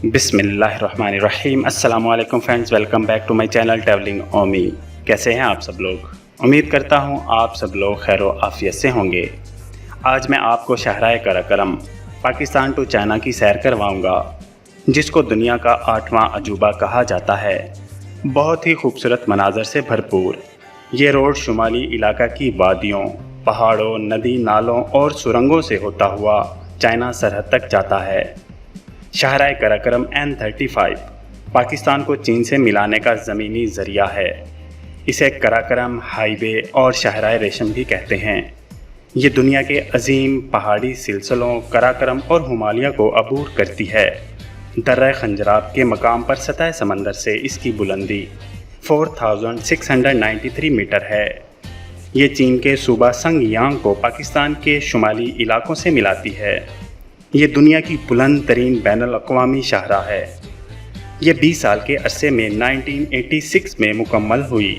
बिस्मिल्लाहिर्रहमानिर्रहीम। अस्सलाम वालेकुम friends, welcome back to my channel travelling Omi. कैसे हैं आप सब लोग? उम्मीद करता हूं आप सब लोग खैर व आफियत से होंगे। आज मैं आपको शाहराए कराकरम पाकिस्तान टू चाइना की सैर करवाऊंगा, जिसको दुनिया का 8वां अजूबा कहा जाता है। बहुत ही खूबसूरत मनाजर से भरपूर ये रोड शुमाली इलाका की वादियों, पहाड़ों, नदी नालों और सुरंगों से होता हुआ चाइना सरहद तक जाता है। शाहराए कराकरम N35 पाकिस्तान को चीन से मिलाने का ज़मीनी ज़रिया है। इसे कराकरम हाईवे और शाहराए रेशम भी कहते हैं। ये दुनिया के अजीम पहाड़ी सिलसिलों कराकरम और हिमालय को अबूर करती है। दर्रा खंजराब के मकाम पर सतह समंदर से इसकी बुलंदी 4693 मीटर है। ये चीन के सूबा संगयांग को पाकिस्तान के शुमाली इलाकों से मिलाती है। ये दुनिया की बुलंद तरीन बैनुल अक़वामी शाहरा है। ये 20 साल के अरसे में 1986 में मुकम्मल हुई।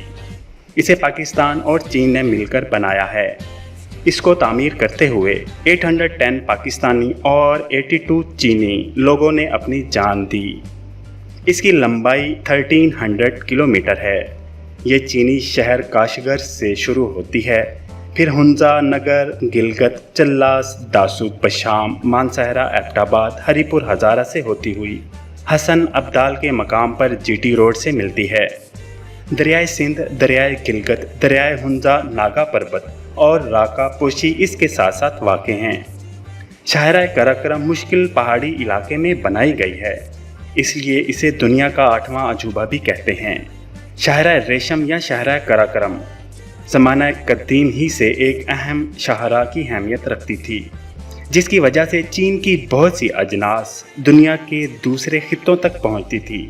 इसे पाकिस्तान और चीन ने मिलकर बनाया है। इसको तामीर करते हुए 810 पाकिस्तानी और 82 चीनी लोगों ने अपनी जान दी। इसकी लंबाई 1300 किलोमीटर है। ये चीनी शहर काशगर से शुरू होती है, फिर हुंजा, नगर, गिलगत, चल्लास, दासूद, बशाम, मानसहरा, एबटाबाद, हरीपुर, हज़ारा से होती हुई हसन अब्दाल के मकाम पर जीटी रोड से मिलती है। दरियाए सिंध, दरियाए गिलगत, दरियाए हुंजा, नागा पर्वत और राका पोशी इसके साथ साथ वाक़ हैं। शाहराए कराकरम मुश्किल पहाड़ी इलाके में बनाई गई है, इसलिए इसे दुनिया का 8वां अजूबा भी कहते हैं। शाहराए रेशम या शाहराए कराकरम ज़माना कदीम ही से एक अहम शाहरा की अहमियत रखती थी, जिसकी वजह से चीन की बहुत सी अजनास दुनिया के दूसरे खित्तों तक पहुंचती थी।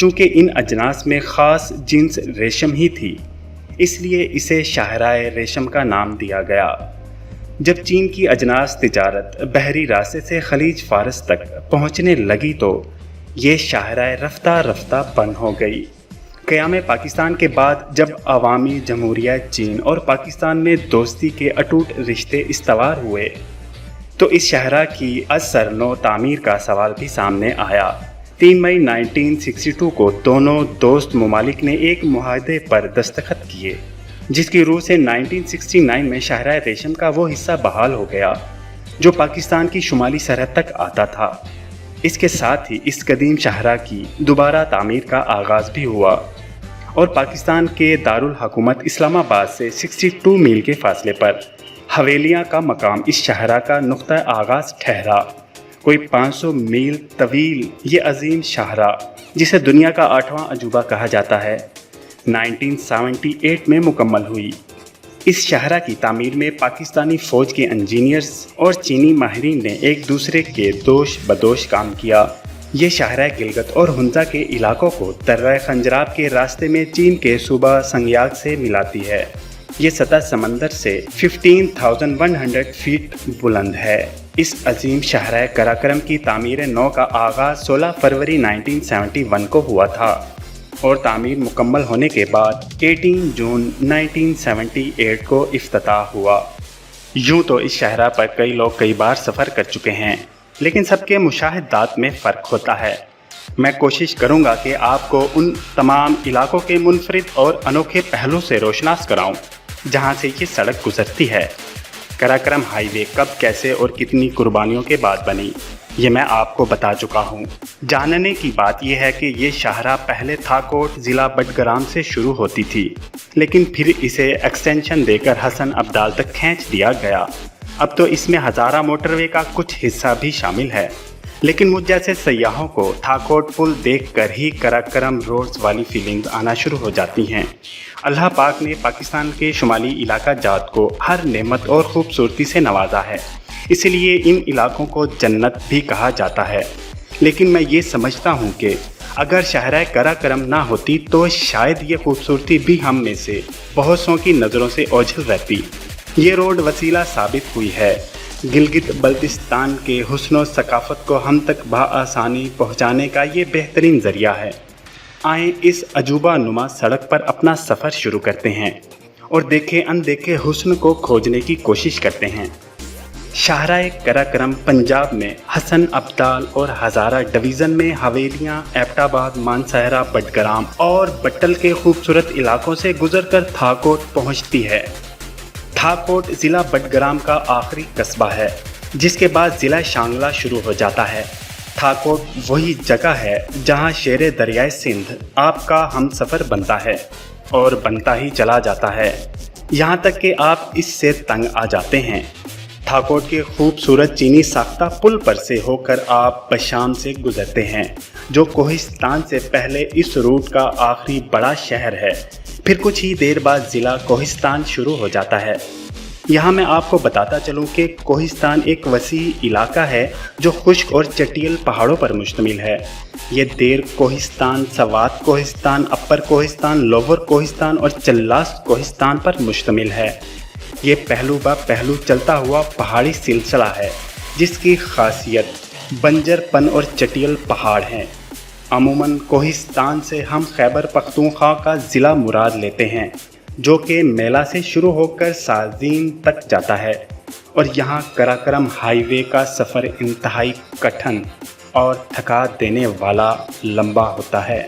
चूँकि इन अजनास में ख़ास जिन्स रेशम ही थी, इसलिए इसे शाहराए रेशम का नाम दिया गया। जब चीन की अजनास तिजारत बहरी रास्ते से खलीज फारस तक पहुँचने लगी तो ये शाहराए रफ्ता रफ्ता बंद हो गई। क़याम पाकिस्तान के बाद जब अवामी जमहूरिया चीन और पाकिस्तान में दोस्ती के अटूट रिश्ते इस्तवार हुए तो इस शाहरा की असरनो तामीर का सवाल भी सामने आया। 3 मई 1962 को दोनों दोस्त ममालिक ने एक मुआहदे पर दस्तखत किए, जिसकी रूह से 1969 में शाहराए रेशम का वो हिस्सा बहाल हो गया जो पाकिस्तान की शुमाली सरहद तक आता था। इसके साथ ही इस कदीम शाहरा की दोबारा तामीर का आगाज़ भी हुआ और पाकिस्तान के दारुल हुकूमत इस्लामाबाद से 62 मील के फासले पर हवेलियाँ का मकाम इस शाहरा का नुक्ता आगाज़ ठहरा। कोई 500 मील तवील ये अजीम शाहरा, जिसे दुनिया का 8वां अजूबा कहा जाता है, 1978 में मुकम्मल हुई। इस शाहरा की तामीर में पाकिस्तानी फ़ौज के इंजीनियर्स और चीनी माहिरीन ने एक दूसरे के दोष बदोश काम किया। ये शाहरा गिलगत और हुंजा के इलाकों को दर्रा खंजराब के रास्ते में चीन के सूबा संगयांग से मिलाती है। ये सतह समंदर से 15,100 फीट बुलंद है। इस अजीम शाहरा कराकरम की तामीर नौ का आगाज़ 16 फरवरी 1971 को हुआ था और तामीर मुकम्मल होने के बाद 18 जून 1978 को इफ्तिताह हुआ। यूँ तो इस शाहरा पर कई लोग कई बार सफ़र कर चुके हैं, लेकिन सबके मुशाहिदात में फ़र्क होता है। मैं कोशिश करूँगा कि आपको उन तमाम इलाकों के मुनफरिद और अनोखे पहलू से रोशनास कराऊँ जहाँ से ये सड़क गुज़रती है। कराकरम हाईवे कब, कैसे और कितनी कुर्बानियों के बाद बनी, ये मैं आपको बता चुका हूँ। जानने की बात यह है कि ये शाहरा पहले थाकोट ज़िला बडगराम से शुरू होती थी, लेकिन फिर इसे एक्सटेंशन देकर हसन अब्दाल तक खींच दिया गया। अब तो इसमें हज़ारा मोटरवे का कुछ हिस्सा भी शामिल है, लेकिन मुझ जैसे सयाहों को थाकोट पुल देखकर ही कराकरम रोड्स वाली फीलिंग्स आना शुरू हो जाती हैं। अल्लाह पाक ने पाकिस्तान के शुमाली इलाका जात को हर नेमत और ख़ूबसूरती से नवाजा है, इसलिए इन इलाकों को जन्नत भी कहा जाता है। लेकिन मैं ये समझता हूँ कि अगर शाहराए कराकरम ना होती तो शायद ये खूबसूरती भी हम में से बहुत सौ की नज़रों से ओझल रहती। ये रोड वसीला साबित हुई है गिलगित बल्तिस्तान के हुस्न सकाफ़त को हम तक बआसानी पहुँचाने का ये बेहतरीन ज़रिया है। आएँ इस अजूबा नुमा सड़क पर अपना सफ़र शुरू करते हैं और देखे अनदेखे हुस्न को खोजने की कोशिश करते हैं। शाहराए कराक्रम पंजाब में हसन अब्दाल और हज़ारा डिवीज़न में हवेलियाँ एबटाबाद, मानसहरा, बडग्राम और बट्टल के खूबसूरत इलाकों से गुजरकर थाकोट पहुँचती है। थाकोट ज़िला बडग्राम का आखिरी कस्बा है, जिसके बाद ज़िला शांगला शुरू हो जाता है। थाकोट वही जगह है जहाँ शेर दरियाए सिंध आपका हमसफ़र बनता है और बनता ही चला जाता है, यहाँ तक कि आप इससे तंग आ जाते हैं। थाकोट के खूबसूरत चीनी साख्ता पुल पर से होकर आप बशाम से गुजरते हैं, जो कोहिस्तान से पहले इस रूट का आखिरी बड़ा शहर है। फिर कुछ ही देर बाद ज़िला कोहिस्तान शुरू हो जाता है। यहाँ मैं आपको बताता चलूँ कि कोहिस्तान एक वसी इलाका है जो खुश्क और चटियल पहाड़ों पर मुश्तमिल है। ये देर कोहिस्तान, सवात कोहिस्तान, अपर कोहिस्तान, लोअर कोहिस्तान और चल्लास कोहिस्तान पर मुश्तमिल है। ये पहलू ब पहलू चलता हुआ पहाड़ी सिलसिला है, जिसकी खासियत बंजरपन और चटियल पहाड़ हैं। अमूमन कोहिस्तान से हम खैबर पख्तूनख्वा का ज़िला मुराद लेते हैं, जो कि मेला से शुरू होकर साजीन तक जाता है, और यहाँ कराक्रम हाईवे का सफ़र इंतहाई कठिन और थका देने वाला लंबा होता है।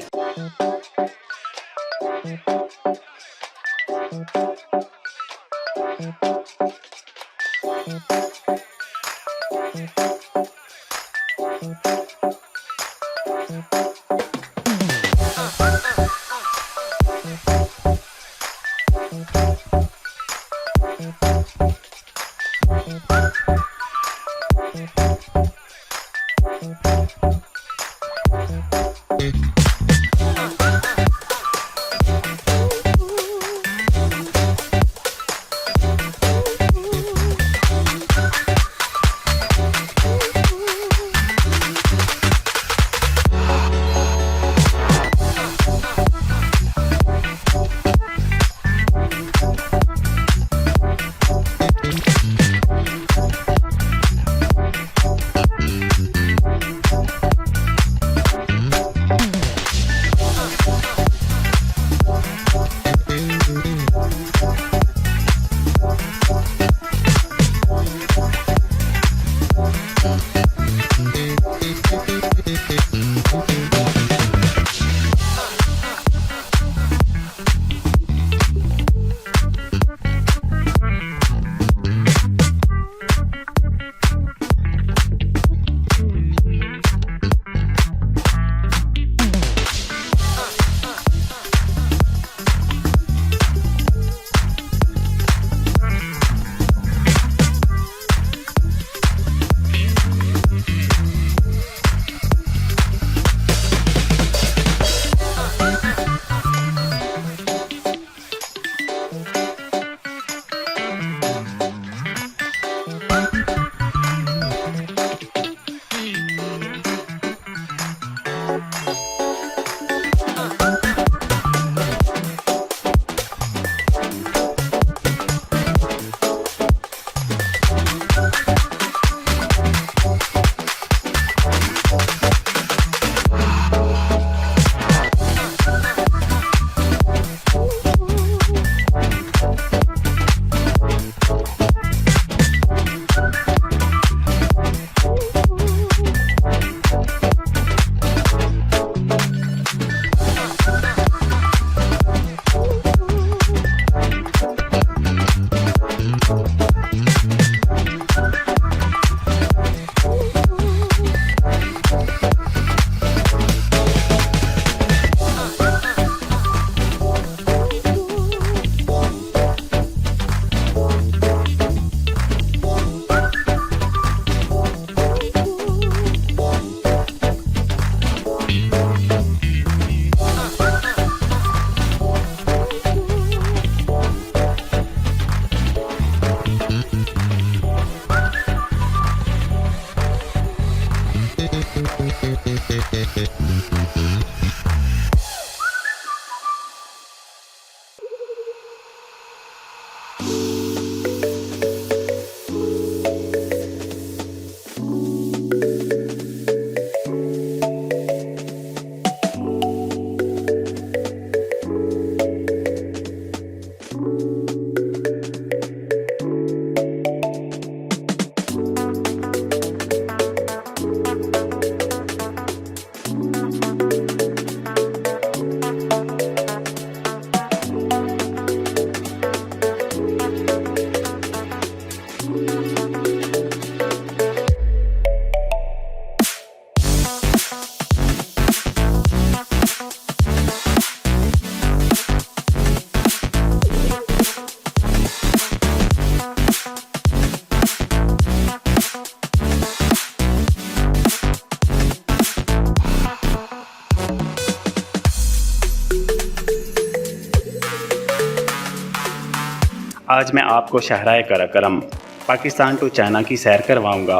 आज मैं आपको शाहराए कराकरम पाकिस्तान टू चाइना की सैर करवाऊंगा,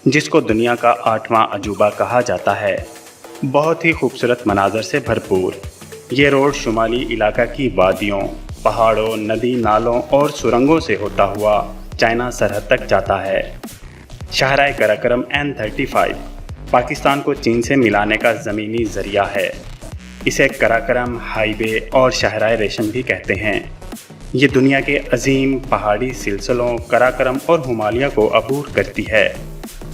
जिसको दुनिया का 8वां अजूबा कहा जाता है। बहुत ही खूबसूरत मनाजर से भरपूर ये रोड शुमाली इलाका की वादियों, पहाड़ों, नदी नालों और सुरंगों से होता हुआ चाइना सरहद तक जाता है। शाहराए कराकरम N35 पाकिस्तान को चीन से मिलाने का ज़मीनी ज़रिया है। इसे कराकरम हाईवे और शाहराए रेशम भी कहते हैं। ये दुनिया के अजीम पहाड़ी सिलसिलों कराकरम और हिमालय को अबूर करती है।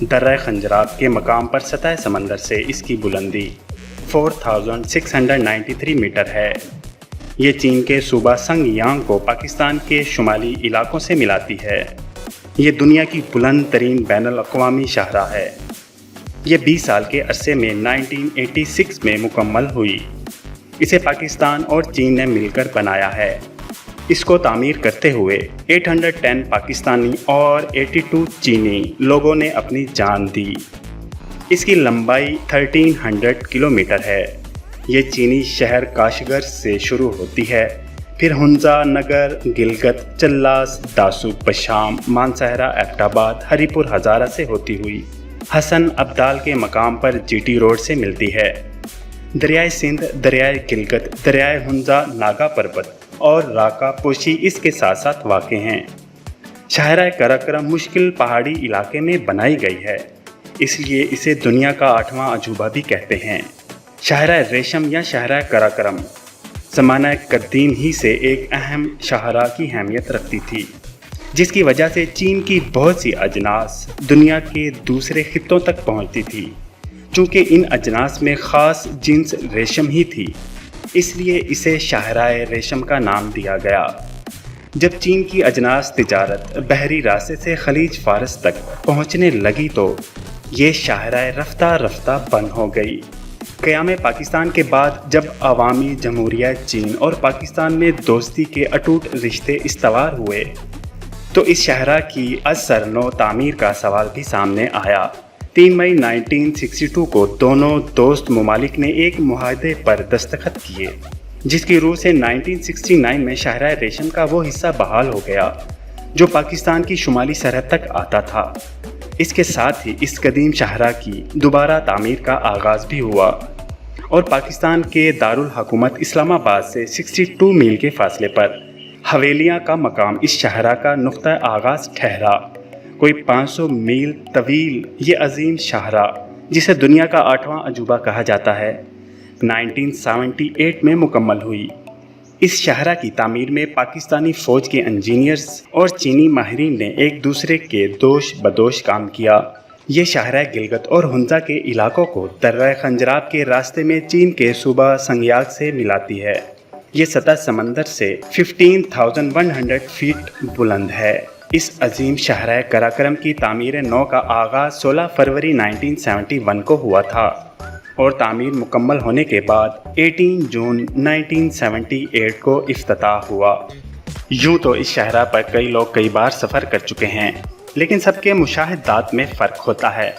दर्रा खंजरात के मकाम पर सतह समंदर से इसकी बुलंदी 4693 मीटर है। ये चीन के सूबा संगयांग को पाकिस्तान के शुमाली इलाकों से मिलाती है। ये दुनिया की बुलंद तरीन बैनुल अक़वामी शाहरा है। ये 20 साल के अरसे में 1986 में मुकम्मल हुई। इसे पाकिस्तान और चीन ने मिलकर बनाया है। इसको तामीर करते हुए 810 पाकिस्तानी और 82 चीनी लोगों ने अपनी जान दी। इसकी लंबाई 1300 किलोमीटर है। ये चीनी शहर काशगर से शुरू होती है, फिर हुंजा, नगर, गिलगत, चल्लास, दासूक, बशाम, मानसहरा, एबटाबाद, हरीपुर, हज़ारा से होती हुई हसन अब्दाल के मकाम पर जीटी रोड से मिलती है। दरियाए सिंध, दरियाए गिलगत, दरियाए हुंजा, नागा पर्वत और राका पोशी इसके साथ साथ वाक़े हैं। शाहराए कराकरम मुश्किल पहाड़ी इलाके में बनाई गई है, इसलिए इसे दुनिया का 8वां अजूबा भी कहते हैं। शाहराए रेशम या शाहराए कराकरम ज़माना कदीम ही से एक अहम शाहरा की अहमियत रखती थी, जिसकी वजह से चीन की बहुत सी अजनास दुनिया के दूसरे खित्तों तक पहुंचती थी। चूँकि इन अजनास में ख़ास जिन्स रेशम ही थी, इसलिए इसे शाहराए रेशम का नाम दिया गया। जब चीन की अजनास तिजारत बहरी रास्ते से खलीज फारस तक पहुंचने लगी तो ये शाहराए रफ्ता रफ्ता बंद हो गई। क़याम पाकिस्तान के बाद जब अवामी जमहूरिया चीन और पाकिस्तान में दोस्ती के अटूट रिश्ते इस्तवार हुए तो इस शाहरा की असरनो तामीर का सवाल भी सामने आया। 3 मई 1962 को दोनों दोस्त ममालिक ने एक मुआहदे पर दस्तखत किए, जिसकी रूह से 1969 में शाहराए रेशम का वो हिस्सा बहाल हो गया जो पाकिस्तान की शुमाली सरहद तक आता था। इसके साथ ही इस कदीम शाहरा की दोबारा तामीर का आगाज़ भी हुआ और पाकिस्तान के दारुल हुकूमत इस्लामाबाद से 62 मील के फासले पर हवेलियाँ का मकाम इस शाहरा का नुक्ता आगाज़ ठहरा। कोई 500 मील तवील ये अजीम शाहरा, जिसे दुनिया का 8वां अजूबा कहा जाता है, 1978 में मुकम्मल हुई। इस शाहरा की तामीर में पाकिस्तानी फ़ौज के इंजीनियर्स और चीनी माहिरीन ने एक दूसरे के दोष बदोश काम किया। ये शाहरा गिलगत और हुंजा के इलाकों को दर्रा खंजराब के रास्ते में चीन के सूबा संगयांग से मिलाती है। ये सतह समंदर से 15,100 फीट बुलंद है। इस अजीम शाहराए कराकरम की तामीर नौ का आगाज़ 16 फरवरी 1971 को हुआ था और तामीर मुकम्मल होने के बाद 18 जून 1978 को इफ्तिताह हुआ। यूँ तो इस शाहरा पर कई लोग कई बार सफ़र कर चुके हैं, लेकिन सबके मुशाहिदात में फ़र्क होता है।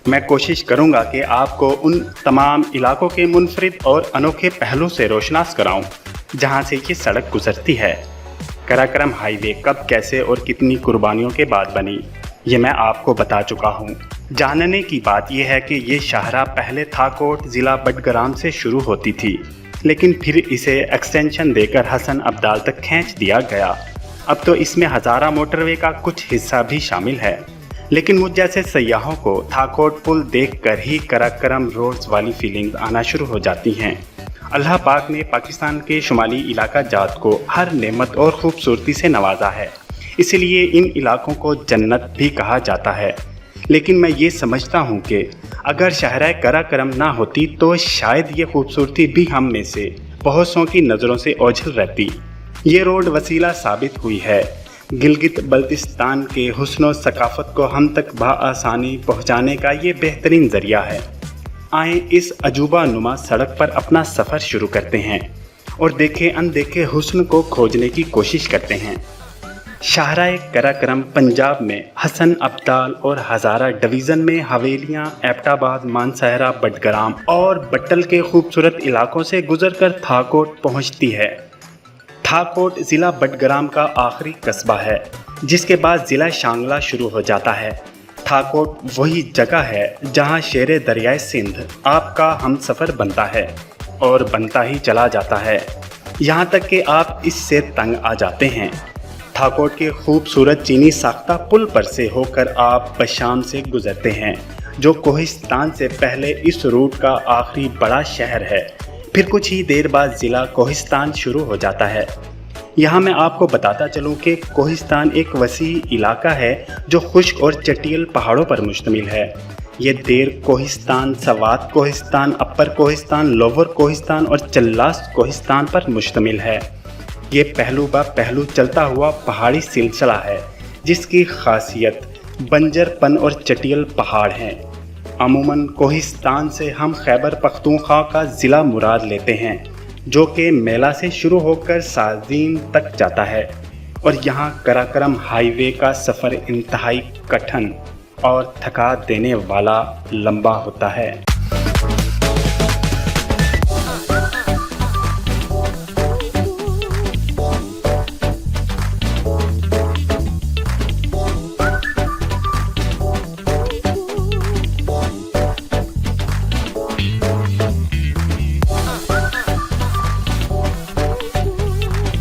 मैं कोशिश करूँगा कि आपको उन तमाम इलाकों के मुनफरिद और अनोखे पहलू से रोशनास कराऊँ जहाँ से ये सड़क गुज़रती है। कराकरम हाईवे कब, कैसे और कितनी कुर्बानियों के बाद बनी, ये मैं आपको बता चुका हूँ। जानने की बात यह है कि ये शाहरा पहले थाकोट ज़िला बडगराम से शुरू होती थी, लेकिन फिर इसे एक्सटेंशन देकर हसन अब्दाल तक खींच दिया गया। अब तो इसमें हज़ारा मोटरवे का कुछ हिस्सा भी शामिल है, लेकिन मुझ जैसे सयाहों को थाकोट पुल देखकर ही कराकरम रोड्स वाली फीलिंग्स आना शुरू हो जाती हैं। अल्लाह पाक ने पाकिस्तान के शुमाली इलाका जात को हर नेमत और ख़ूबसूरती से नवाजा है, इसलिए इन इलाकों को जन्नत भी कहा जाता है। लेकिन मैं ये समझता हूँ कि अगर शाहराए कराकरम ना होती तो शायद ये खूबसूरती भी हम में से बहुत सौ की नज़रों से ओझल रहती। ये रोड वसीला साबित हुई है। गिलगित बल्तिस्तान के हुस्न सकाफ़त को हम तक बआसानी पहुँचाने का ये बेहतरीन ज़रिया है। आएँ इस अजूबा नुमा सड़क पर अपना सफ़र शुरू करते हैं और देखे अनदेखे हुस्न को खोजने की कोशिश करते हैं। शाहराए कराकरम पंजाब में हसन अब्दाल और हज़ारा डिवीज़न में हवेलियाँ, एबटाबाद, मानसहरा, बडगराम और बट्टल के खूबसूरत इलाकों से गुजरकर थाकोट पहुँचती है। ठाकोट ज़िला बडग्राम का आखिरी कस्बा है, जिसके बाद ज़िला शांगला शुरू हो जाता है। ठाकोट वही जगह है जहां शेर दरियाए सिंध आपका हमसफ़र बनता है और बनता ही चला जाता है, यहां तक कि आप इससे तंग आ जाते हैं। ठाकोट के खूबसूरत चीनी साख्ता पुल पर से होकर आप बशाम से गुजरते हैं, जो कोहिस्तान से पहले इस रूट का आखिरी बड़ा शहर है। फिर कुछ ही देर बाद ज़िला कोहिस्तान शुरू हो जाता है। यहाँ मैं आपको बताता चलूँ कि कोहिस्तान एक वसी इलाका है जो खुश्क और चटियल पहाड़ों पर मुश्तमिल है। ये देर कोहिस्तान, सवात कोहिस्तान, अपर कोहिस्तान, लोअर कोहिस्तान और चल्लास कोहिस्तान पर मुश्तमिल है। ये पहलू बा पहलू चलता हुआ पहाड़ी सिलसिला है, जिसकी खासियत बंजरपन और चटियल पहाड़ हैं। अमूमन कोहिस्तान से हम खैबर पख्तूनख्वा का ज़िला मुराद लेते हैं, जो कि मेला से शुरू होकर साजीन तक जाता है और यहाँ कराकरम हाईवे का सफ़र इंतहाई कठिन और थका देने वाला लंबा होता है।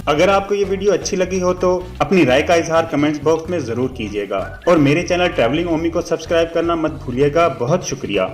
अगर आपको ये वीडियो अच्छी लगी हो तो अपनी राय का इजहार कमेंट्स बॉक्स में ज़रूर कीजिएगा और मेरे चैनल ट्रैवलिंग ओमी को सब्सक्राइब करना मत भूलिएगा। बहुत शुक्रिया।